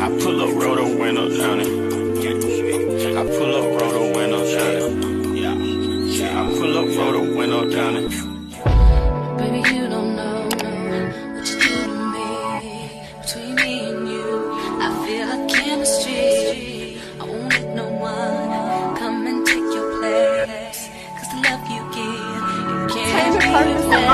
I pull up, roll the window down it. I pull up, roll the window down it. Yeah, I pull up, roll the window down it. Baby, you don't know what you do to me. Between me and you, I feel like chemistry. I won't let no one come and take your place. Cause the love you give, you can't Entertainment purpose is not.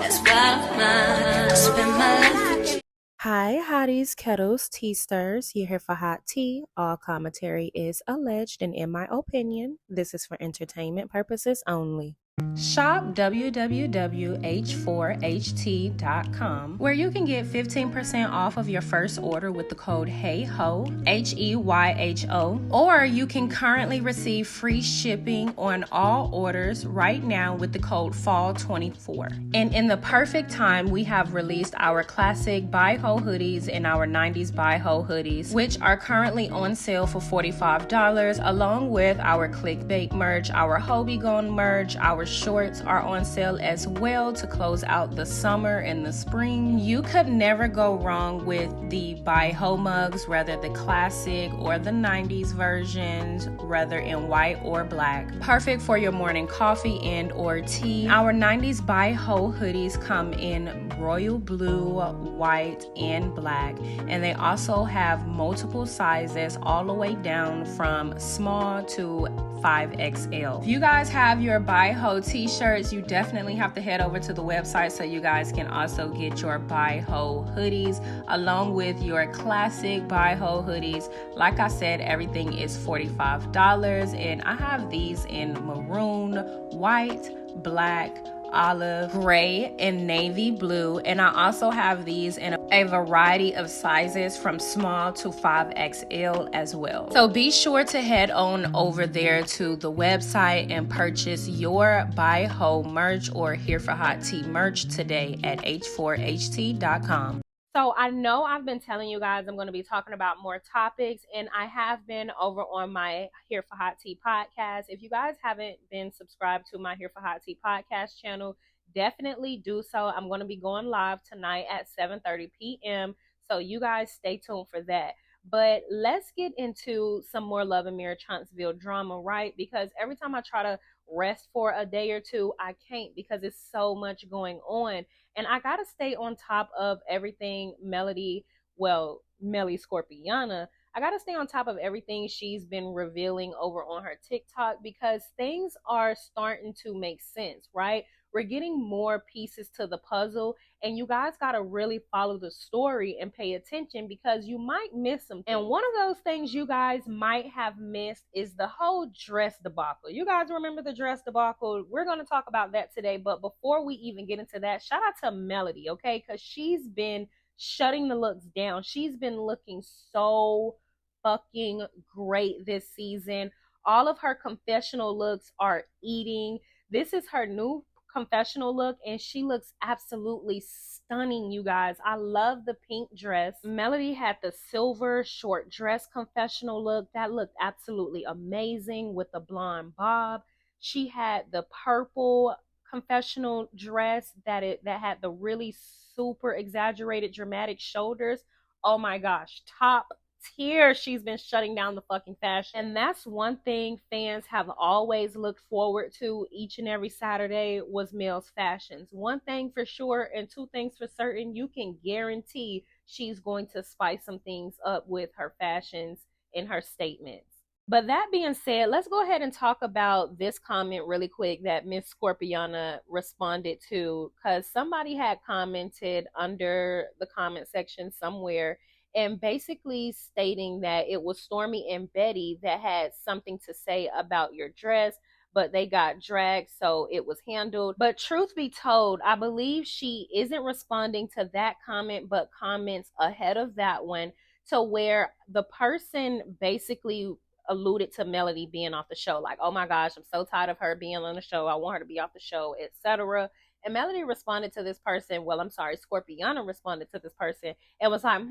That's why I spend my life with you. Hi, hotties, kettles, tea stirs. You're here for hot tea. All commentary is alleged, and in my opinion, this is for entertainment purposes only. Shop www.h4ht.com, where you can get 15% off of your first order with the code HEYHO, HEYHO, or you can currently receive free shipping on all orders right now with the code FALL24. And in the perfect time, we have released our classic Buy Ho hoodies and our 90s Buy Ho hoodies, which are currently on sale for $45, along with our clickbait merch, our Hobie Gone merch, our shorts are on sale as well to close out the summer and the spring. You could never go wrong with the Buy Ho mugs, whether the classic or the 90s versions, whether in white or black. Perfect for your morning coffee and or tea. Our 90s Buy Ho hoodies come in royal blue, white, and black, and they also have multiple sizes all the way down from small to 5XL. If you guys have your Buy Ho t-shirts, you definitely have to head over to the website so you guys can also get your Buy Ho hoodies along with your classic Buy Ho hoodies. Like I said, everything is $45, and I have these in maroon, white, black, olive, gray, and navy blue, and I also have these in a variety of sizes from small to 5XL as well. So be sure to head on over there to the website and purchase your Buy Ho merch or Here for Hot Tea merch today at h4ht.com. So I know I've been telling you guys I'm going to be talking about more topics, and I have been over on my Here for Hot Tea podcast. If you guys haven't been subscribed to my Here for Hot Tea podcast channel, definitely do so. I'm going to be going live tonight at 7:30 p.m. So you guys stay tuned for that. But let's get into some more Love and Mirror Chantsville drama, right? Because every time I try to rest for a day or two, I can't because it's so much going on. And I got to stay on top of everything Melly Scorpiana. I got to stay on top of everything she's been revealing over on her TikTok because things are starting to make sense, right? We're getting more pieces to the puzzle, and you guys got to really follow the story and pay attention because you might miss them. And one of those things you guys might have missed is the whole dress debacle. You guys remember the dress debacle? We're going to talk about that today. But before we even get into that, shout out to Melody, okay? Because she's been shutting the looks down. She's been looking so fucking great this season. All of her confessional looks are eating. This is her new confessional look, and she looks absolutely stunning, you guys. I love the pink dress. Melody had the silver short dress confessional look that looked absolutely amazing with the blonde bob. She had the purple confessional dress that had the really super exaggerated dramatic shoulders. Oh my gosh, top tier. She's been shutting down the fucking fashion, and that's one thing fans have always looked forward to each and every Saturday was Mel's fashions. One thing for sure and two things for certain, you can guarantee she's going to spice some things up with her fashions and her statements. But that being said, let's go ahead and talk about this comment really quick that Miss Scorpiana responded to, because somebody had commented under the comment section somewhere and basically stating that it was Stormi and Betty that had something to say about your dress, but they got dragged, so it was handled. But truth be told, I believe she isn't responding to that comment, but comments ahead of that one, to where the person basically alluded to Melody being off the show. Like, oh my gosh, I'm so tired of her being on the show. I want her to be off the show, etc. And Melody responded to this person. Well, I'm sorry, Scorpiana responded to this person and was like,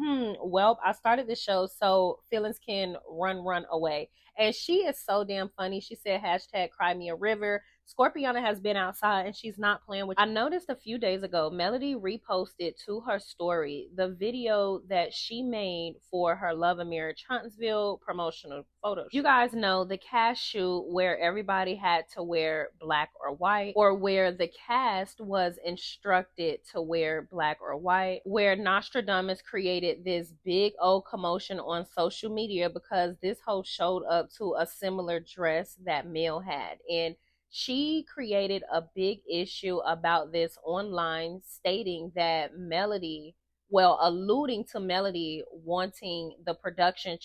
well, I started the show so feelings can run away. And she is so damn funny. She said, hashtag cry me a river. Scorpiana has been outside and she's not playing with you. I noticed a few days ago, Melody reposted to her story the video that she made for her Love and Marriage Huntsville promotional photo shoot. You guys know the cast shoot where everybody had to wear black or white, or where the cast was instructed to wear black or white, where Nostradamus created this big old commotion on social media because this hoe showed up to a similar dress that Mel had. And she created a big issue about this online, stating that Melody, well, alluding to Melody wanting the production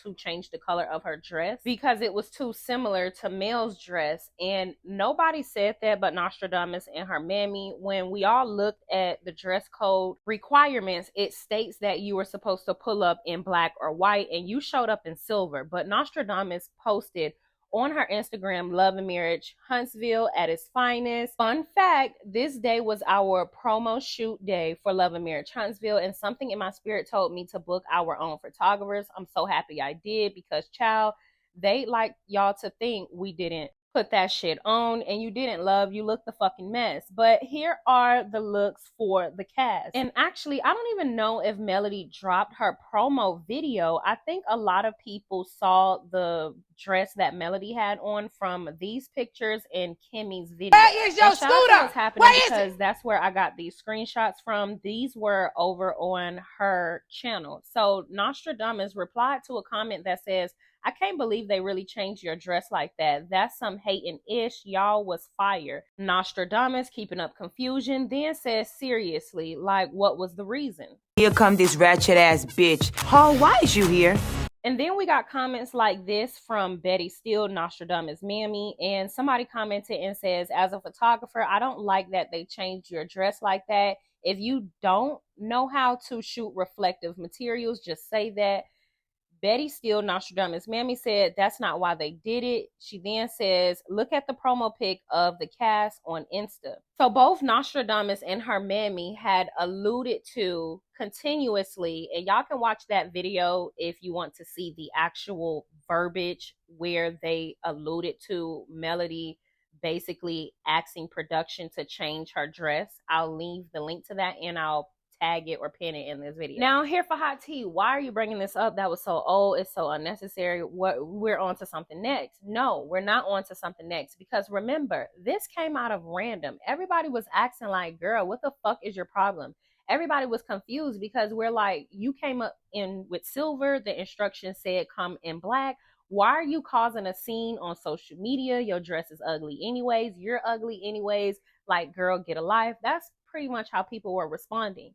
to change the color of her dress because it was too similar to Mel's dress. And nobody said that but Nostradamus and her mammy. When we all looked at the dress code requirements, it states that you were supposed to pull up in black or white, and you showed up in silver. But Nostradamus posted on her Instagram, Love and Marriage Huntsville at its finest. Fun fact, this day was our promo shoot day for Love and Marriage Huntsville, and something in my spirit told me to book our own photographers. I'm so happy I did because, child, they like y'all to think we didn't put that shit on, and you didn't, love. You look the fucking mess. But here are the looks for the cast. And actually, I don't even know if Melody dropped her promo video. I think a lot of people saw the dress that Melody had on from these pictures in Kimmy's video. Where is your scooter? What's happening because that's where I got these screenshots from. These were over on her channel. So Nostradamus replied to a comment that says, I can't believe they really changed your dress like that. That's some hating-ish. Y'all was fire. Nostradamus, keeping up confusion, then says, seriously, like, what was the reason? Here come this ratchet-ass bitch. Hall, why is you here? And then we got comments like this from Betty Steele, Nostradamus' mammy, and somebody commented and says, as a photographer, I don't like that they changed your dress like that. If you don't know how to shoot reflective materials, just say that. Betty Steele, Nostradamus' mammy, said that's not why they did it. She then says, look at the promo pic of the cast on Insta. So both Nostradamus and her mammy had alluded to continuously, and y'all can watch that video if you want to see the actual verbiage where they alluded to Melody basically asking production to change her dress. I'll leave the link to that and I'll tag it or pin it in this video. Now, here for hot tea, why are you bringing this up? That was so old, it's so unnecessary. We're on to something next. No, we're not on to something next, because remember, this came out of random. Everybody was asking like, girl, what the fuck is your problem? Everybody was confused because we're like, you came up in with silver, the instructions said come in black. Why are you causing a scene on social media? Your dress is ugly anyways, you're ugly anyways, like, girl, get a life. That's pretty much how people were responding.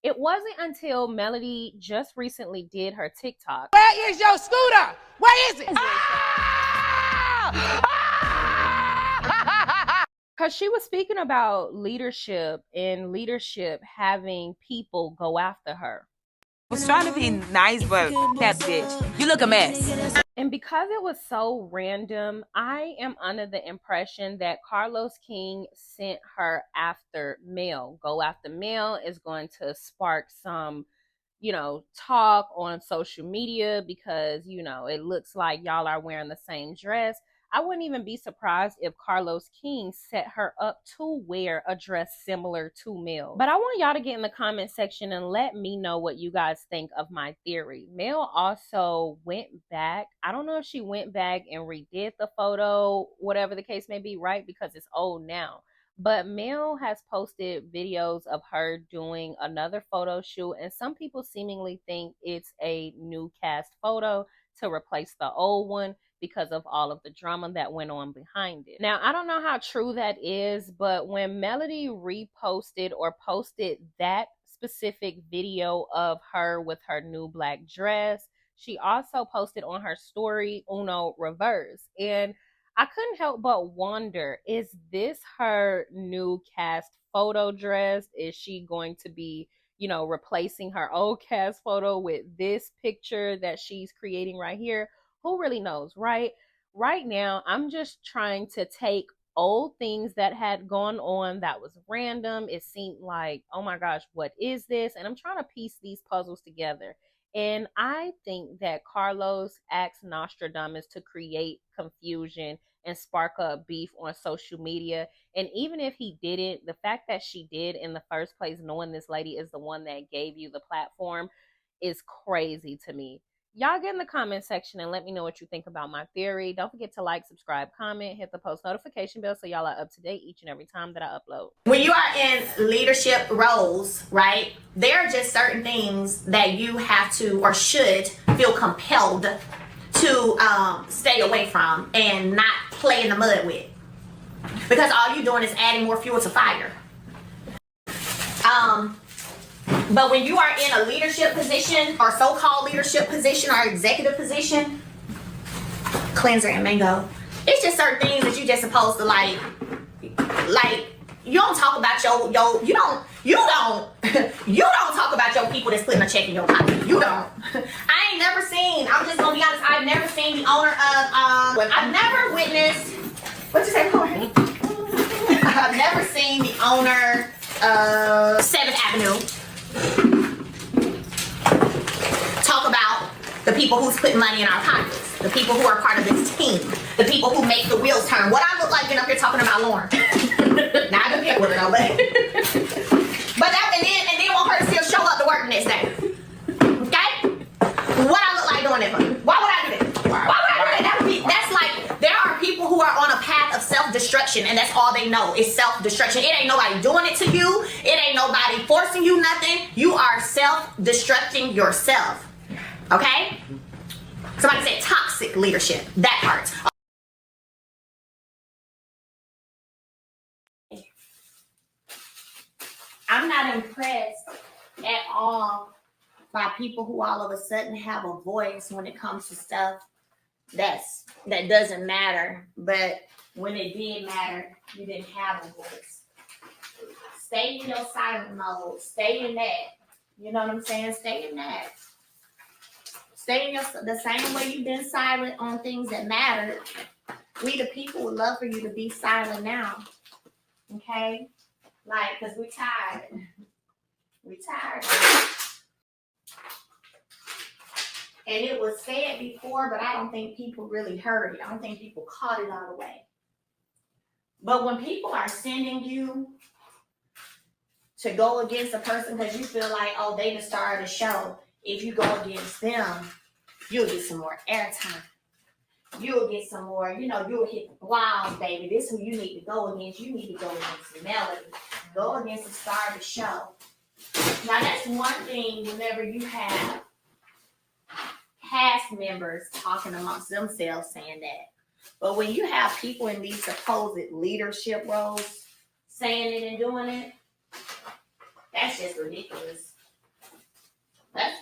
It wasn't until Melody just recently did her TikTok. Where is your scooter? Where is it? Because she was speaking about leadership and leadership having people go after her. I was trying to be nice, but that bitch, you look a mess. And because it was so random, I am under the impression that Carlos King sent her after Mel. Go after Mel is going to spark some, talk on social media because, it looks like y'all are wearing the same dress. I wouldn't even be surprised if Carlos King set her up to wear a dress similar to Mel. But I want y'all to get in the comment section and let me know what you guys think of my theory. Mel also went back. I don't know if she went back and redid the photo, whatever the case may be, right? Because it's old now. But Mel has posted videos of her doing another photo shoot, and some people seemingly think it's a new cast photo to replace the old one because of all of the drama that went on behind it. Now, I don't know how true that is, but when Melody reposted or posted that specific video of her with her new black dress, she also posted on her story Uno Reverse. And I couldn't help but wonder, is this her new cast photo dress? Is she going to be, replacing her old cast photo with this picture that she's creating right here? Who really knows, right? Right now, I'm just trying to take old things that had gone on that was random. It seemed like, oh my gosh, what is this? And I'm trying to piece these puzzles together. And I think that Carlos asked Nostradamus to create confusion and spark up beef on social media. And even if he didn't, the fact that she did in the first place, knowing this lady is the one that gave you the platform, is crazy to me. Y'all get in the comment section and let me know what you think about my theory. Don't forget to like, subscribe, comment, hit the post notification bell so y'all are up to date each and every time that I upload. When you are in leadership roles, right, there are just certain things that you have to or should feel compelled to stay away from and not play in the mud with. Because all you're doing is adding more fuel to fire. But when you are in a leadership position or so-called leadership position or executive position, cleanser and mango, it's just certain things that you just supposed to like you don't talk about you don't talk about your people that's putting a check in your pocket. You don't. I ain't never seen, I'm just gonna be honest, I've never seen the owner of I've never witnessed, what you say, Corey? I've never seen the owner of 7th Avenue talk about the people who's putting money in our pockets, the people who are part of this team, the people who make the wheels turn. What I look like getting up here talking about Lauren. Now I don't get with it though, but that and then want her to still show up to work the next day. Okay? What I look like doing it for? Why would I do that? Why would I do that? That's like, there are people who are on a path of self-destruction and that's all they know is self-destruction. It ain't nobody doing it to you. It ain't nobody forcing you nothing. You are self-destructing yourself. Okay? Somebody said toxic leadership. That part. I'm not impressed at all by people who all of a sudden have a voice when it comes to stuff that doesn't matter. But when it did matter, you didn't have a voice. Stay in your silent mode. Stay in that. You know what I'm saying? Stay in that. Stay in the same way you've been silent on things that matter. We the people would love for you to be silent now. Okay? Like, because we're tired. We're tired. And it was said before, but I don't think people really heard it. I don't think people caught it all the way. But when people are sending you to go against a person because you feel like, oh, they the star of the show, if you go against them, you'll get some more airtime. You'll get some more, you'll hit the blogs, baby. This is who you need to go against. You need to go against Melody. Go against the star of the show. Now, that's one thing whenever you have cast members talking amongst themselves saying that. But when you have people in these supposed leadership roles saying it and doing it, that's just ridiculous.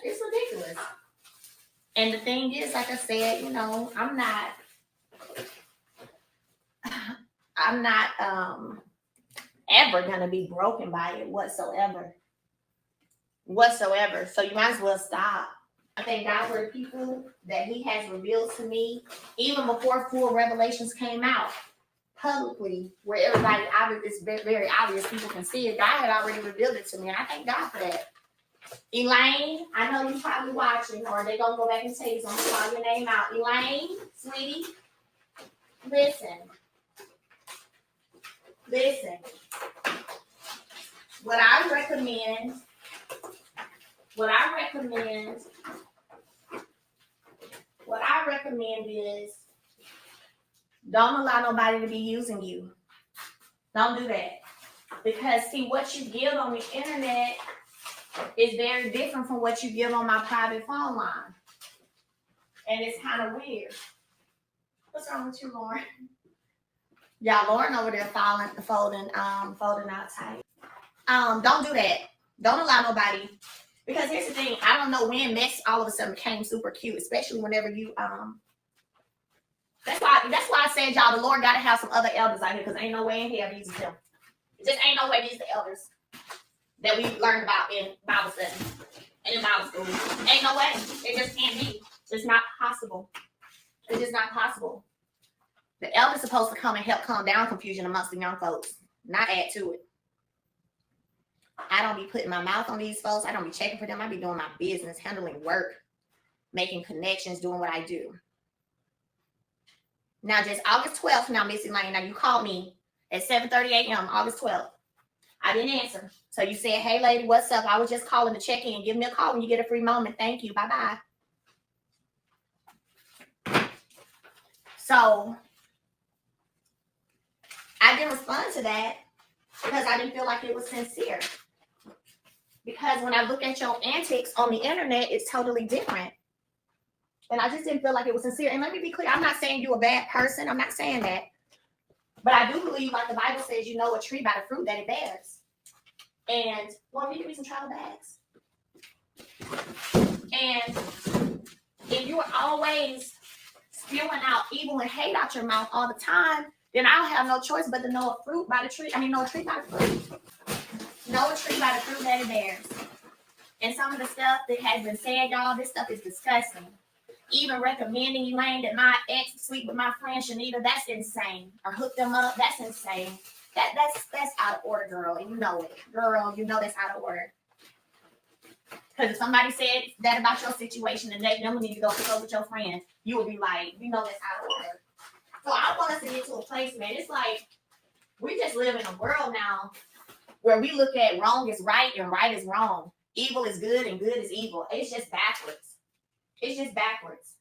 It's ridiculous. And the thing is, like I said, I'm not ever gonna be broken by it whatsoever. So you might as well stop. I thank God for the people that He has revealed to me, even before full revelations came out publicly, where everybody it's very obvious, people can see it. God had already revealed it to me, and I thank God for that. Elaine, I know you're probably watching, or they're gonna go back and tell you, so I'm gonna call your name out. Elaine, sweetie, listen. What I recommend is don't allow nobody to be using you. Don't do that. Because see, what you give on the internet is very different from what you give on my private phone line. And it's kind of weird. What's wrong with you, Lauren? Yeah, Lauren over there folding out tight. Don't do that. Don't allow nobody. Because here's the thing, I don't know when mess all of a sudden became super cute, especially whenever you that's why I said, y'all, the Lord gotta have some other elders out here, because ain't no way in hell these are them. It just ain't no way these are the elders that we learned about in Bible study and in Bible school. Ain't no way. It just can't be. It's not possible. It's just not possible. The elder's supposed to come and help calm down confusion amongst the young folks, not add to it. I don't be putting my mouth on these folks. I don't be checking for them. I be doing my business, handling work, making connections, doing what I do. Now, just August 12th, now, Missy Lane, now you called me at 7:30 a.m., August 12th. I didn't answer. So you said, hey, lady, what's up? I was just calling to check in. Give me a call when you get a free moment. Thank you. Bye-bye. So I didn't respond to that because I didn't feel like it was sincere. Because when I look at your antics on the internet, it's totally different. And I just didn't feel like it was sincere. And let me be clear, I'm not saying you're a bad person. I'm not saying that. But I do believe, like the Bible says, you know a tree by the fruit that it bears. And, well, you give me some travel bags. And if you are always spewing out evil and hate out your mouth all the time, then I'll have no choice but to know a fruit by the tree. Know a tree by the fruit. Know a tree by the fruit that it bears. And some of the stuff that has been said, y'all, this stuff is disgusting. Even recommending you, Lane, that my ex sleep with my friend Shanita, that's insane. Or hook them up, that's insane. That's out of order, girl, and you know it. Girl, you know that's out of order. Because if somebody said that about your situation and they need to go hook up with your friend, you would be like, you know that's out of order. So I want us to get to a place, man. It's like we just live in a world now where we look at wrong is right and right is wrong. Evil is good and good is evil. It's just backwards. It's just backwards.